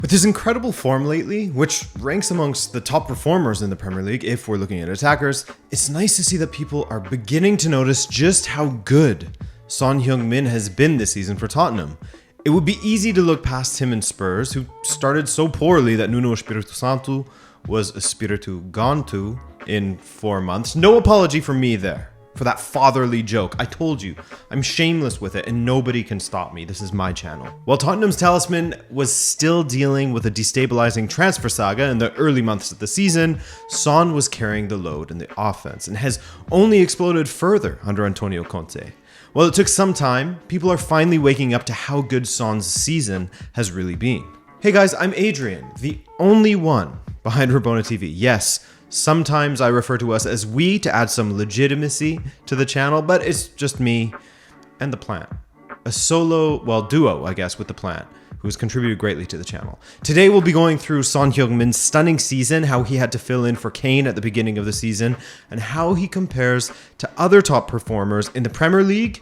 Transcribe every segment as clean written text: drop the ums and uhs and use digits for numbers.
With his incredible form lately, which ranks amongst the top performers in the Premier League if we're looking at attackers, it's nice to see that people are beginning to notice just how good Son Heung-min has been this season for Tottenham. It would be easy to look past him in Spurs, who started so poorly that Nuno Espírito Santo was Espírito Gonto in 4 months. No apology from me there for that fatherly joke. I told you, I'm shameless with it and nobody can stop me. This is my channel. While Tottenham's talisman was still dealing with a destabilizing transfer saga in the early months of the season, Son was carrying the load in the offense and has only exploded further under Antonio Conte. While it took some time, people are finally waking up to how good Son's season has really been. Hey guys, I'm Adrian, the only one behind Rabona TV. Yes, sometimes I refer to us as we to add some legitimacy to the channel, but it's just me and the plant. A duo, I guess, with the plant, who's contributed greatly to the channel. Today we'll be going through Son Heung-min's stunning season, how he had to fill in for Kane at the beginning of the season, and how he compares to other top performers in the Premier League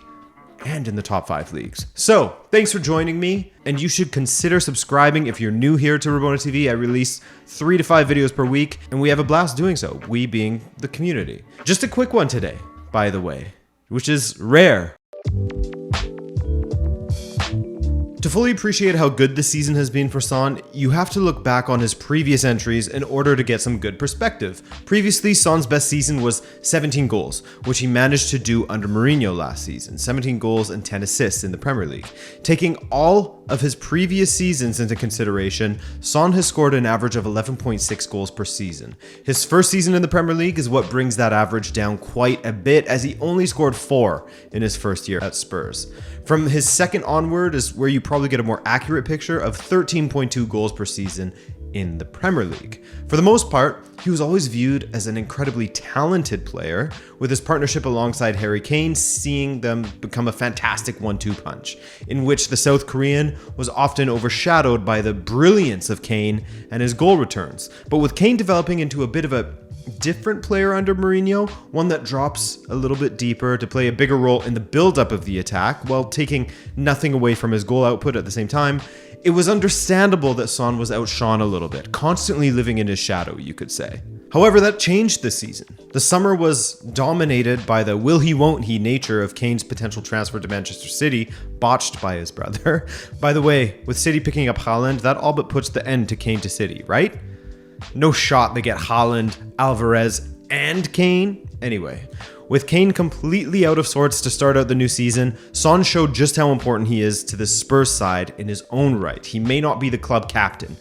and in the top 5 leagues. So, thanks for joining me, and you should consider subscribing if you're new here to Rabona TV. I release 3 to 5 videos per week, and we have a blast doing so, we being the community. Just a quick one today, by the way, which is rare. To fully appreciate how good this season has been for Son, you have to look back on his previous entries in order to get some good perspective. Previously, Son's best season was 17 goals, which he managed to do under Mourinho last season, 17 goals and 10 assists in the Premier League. Taking all of his previous seasons into consideration, Son has scored an average of 11.6 goals per season. His first season in the Premier League is what brings that average down quite a bit, as he only scored 4 in his first year at Spurs. From his second onward is where you probably get a more accurate picture of 13.2 goals per season in the Premier League. For the most part, he was always viewed as an incredibly talented player, with his partnership alongside Harry Kane seeing them become a fantastic 1-2 punch, in which the South Korean was often overshadowed by the brilliance of Kane and his goal returns. But with Kane developing into a bit of a different player under Mourinho, one that drops a little bit deeper to play a bigger role in the build-up of the attack while taking nothing away from his goal output at the same time, it was understandable that Son was outshone a little bit, constantly living in his shadow, you could say. However, that changed this season. The summer was dominated by the will-he-won't-he nature of Kane's potential transfer to Manchester City, botched by his brother. By the way, with City picking up Haaland, that all but puts the end to Kane to City, right? No shot they get Haaland, Alvarez, and Kane. Anyway, with Kane completely out of sorts to start out the new season, Son showed just how important he is to the Spurs side in his own right. He may not be the club captain.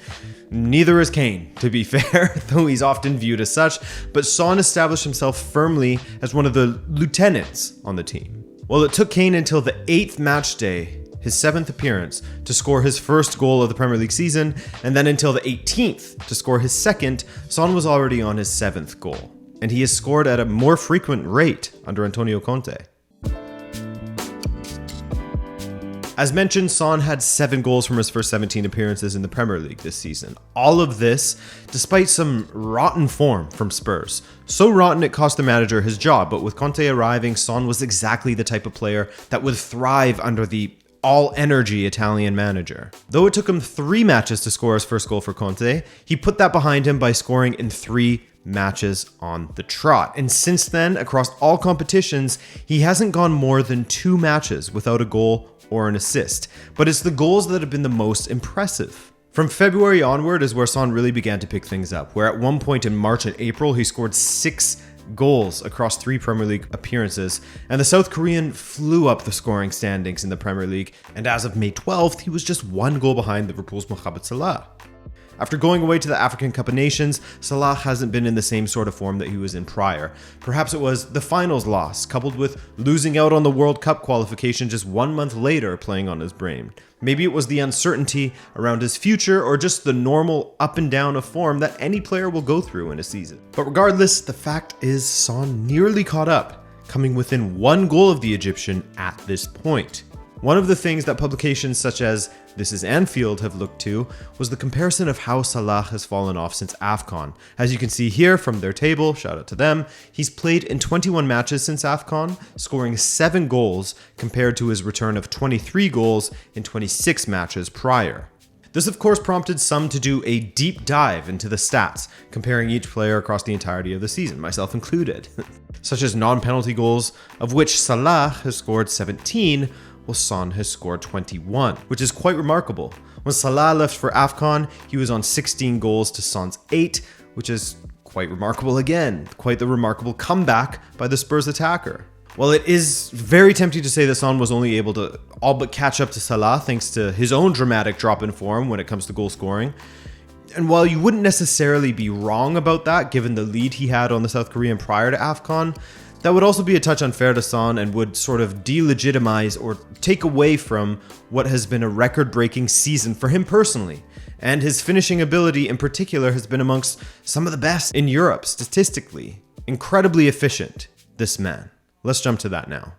Neither is Kane, to be fair, though he's often viewed as such, but Son established himself firmly as one of the lieutenants on the team. Well, it took Kane until the 8th match day, his 7th appearance, to score his first goal of the Premier League season, and then until the 18th to score his second. Son was already on his 7th goal, and he has scored at a more frequent rate under Antonio Conte. As mentioned, Son had 7 goals from his first 17 appearances in the Premier League this season. All of this despite some rotten form from Spurs. So rotten it cost the manager his job, but with Conte arriving, Son was exactly the type of player that would thrive under the all-energy Italian manager. Though it took him 3 matches to score his first goal for Conte, he put that behind him by scoring in 3 matches on the trot. And since then, across all competitions, he hasn't gone more than 2 matches without a goal or an assist. But it's the goals that have been the most impressive. From February onward is where Son really began to pick things up, where at one point in March and April, he scored 6 goals across 3 Premier League appearances, and the South Korean flew up the scoring standings in the Premier League, and as of May 12th, he was just 1 goal behind Liverpool's Mohamed Salah. After going away to the African Cup of Nations, Salah hasn't been in the same sort of form that he was in prior. Perhaps it was the finals loss, coupled with losing out on the World Cup qualification just 1 month later, playing on his brain. Maybe it was the uncertainty around his future, or just the normal up and down of form that any player will go through in a season. But regardless, the fact is Son nearly caught up, coming within 1 goal of the Egyptian at this point. One of the things that publications such as This Is Anfield have looked to was the comparison of how Salah has fallen off since AFCON. As you can see here from their table, shout out to them, he's played in 21 matches since AFCON, scoring 7 goals compared to his return of 23 goals in 26 matches prior. This of course prompted some to do a deep dive into the stats, comparing each player across the entirety of the season, myself included, such as non-penalty goals, of which Salah has scored 17, while Son has scored 21, which is quite remarkable. When Salah left for AFCON, he was on 16 goals to Son's 8, which is quite remarkable again. Quite the remarkable comeback by the Spurs attacker. While it is very tempting to say that Son was only able to all but catch up to Salah thanks to his own dramatic drop in form when it comes to goal scoring, and while you wouldn't necessarily be wrong about that given the lead he had on the South Korean prior to AFCON, that would also be a touch unfair to Son and would sort of delegitimize or take away from what has been a record-breaking season for him personally. And his finishing ability in particular has been amongst some of the best in Europe statistically. Incredibly efficient, this man. Let's jump to that now.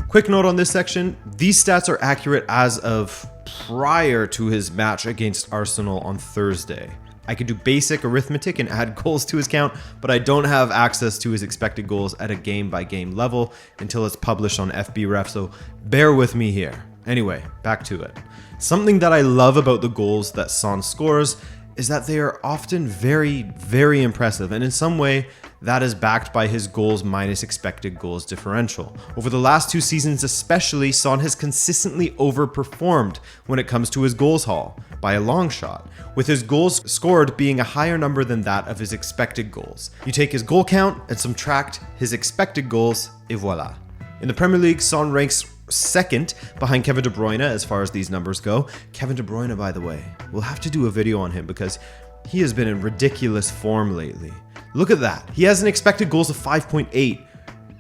Quick note on this section, these stats are accurate as of prior to his match against Arsenal on Thursday. I could do basic arithmetic and add goals to his count, but I don't have access to his expected goals at a game-by-game level until it's published on FBref, so bear with me here. Anyway, back to it. Something that I love about the goals that Son scores is that they are often very, very impressive, and in some way, that is backed by his goals minus expected goals differential. Over the last 2 seasons especially, Son has consistently overperformed when it comes to his goals haul, by a long shot, with his goals scored being a higher number than that of his expected goals. You take his goal count and subtract his expected goals, et voila. In the Premier League, Son ranks second behind Kevin De Bruyne as far as these numbers go. Kevin De Bruyne, by the way, we'll have to do a video on him because he has been in ridiculous form lately. Look at that. He has an expected goals of 5.8,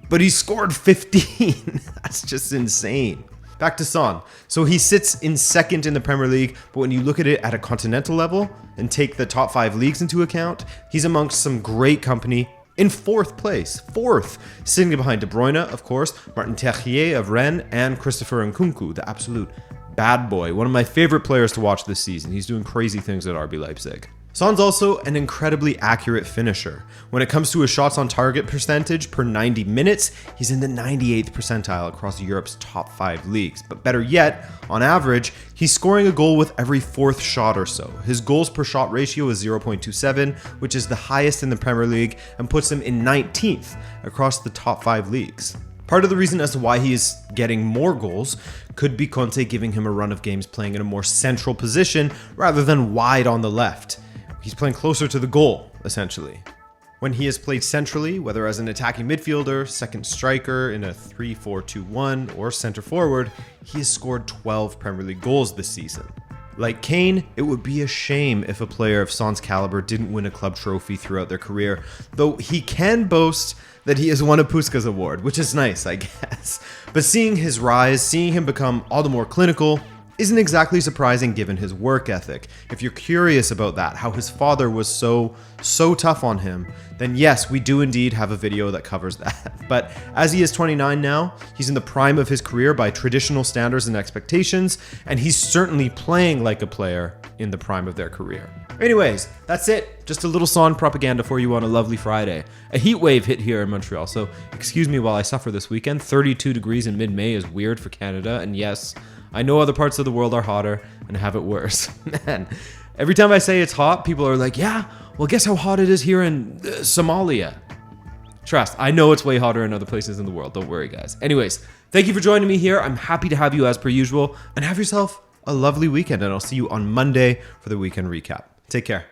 but he scored 15. That's just insane. Back to Son. So he sits in second in the Premier League, but when you look at it at a continental level and take the top 5 leagues into account, he's amongst some great company in 4th place. 4th, sitting behind De Bruyne, of course, Martin Terrier of Rennes, and Christopher Nkunku, the absolute bad boy. One of my favorite players to watch this season. He's doing crazy things at RB Leipzig. Son's also an incredibly accurate finisher. When it comes to his shots on target percentage per 90 minutes, he's in the 98th percentile across Europe's top 5 leagues. But better yet, on average, he's scoring a goal with every 4th shot or so. His goals per shot ratio is 0.27, which is the highest in the Premier League and puts him in 19th across the top 5 leagues. Part of the reason as to why he is getting more goals could be Conte giving him a run of games playing in a more central position rather than wide on the left. He's playing closer to the goal, essentially. When he has played centrally, whether as an attacking midfielder, second striker in a 3-4-2-1, or center forward, he has scored 12 Premier League goals this season. Like Kane, it would be a shame if a player of Son's caliber didn't win a club trophy throughout their career, though he can boast that he has won a Puskás award, which is nice, I guess. But seeing his rise, seeing him become all the more clinical, isn't exactly surprising given his work ethic. If you're curious about that, how his father was so tough on him, then yes, we do indeed have a video that covers that. But as he is 29 now, he's in the prime of his career by traditional standards and expectations, and he's certainly playing like a player in the prime of their career. Anyways, that's it. Just a little Son propaganda for you on a lovely Friday. A heat wave hit here in Montreal, so excuse me while I suffer this weekend. 32 degrees in mid-May is weird for Canada, and yes, I know other parts of the world are hotter and have it worse. Man, every time I say it's hot, people are like, yeah, well, guess how hot it is here in Somalia. Trust, I know it's way hotter in other places in the world. Don't worry, guys. Anyways, thank you for joining me here. I'm happy to have you as per usual, and have yourself a lovely weekend, and I'll see you on Monday for the weekend recap. Take care.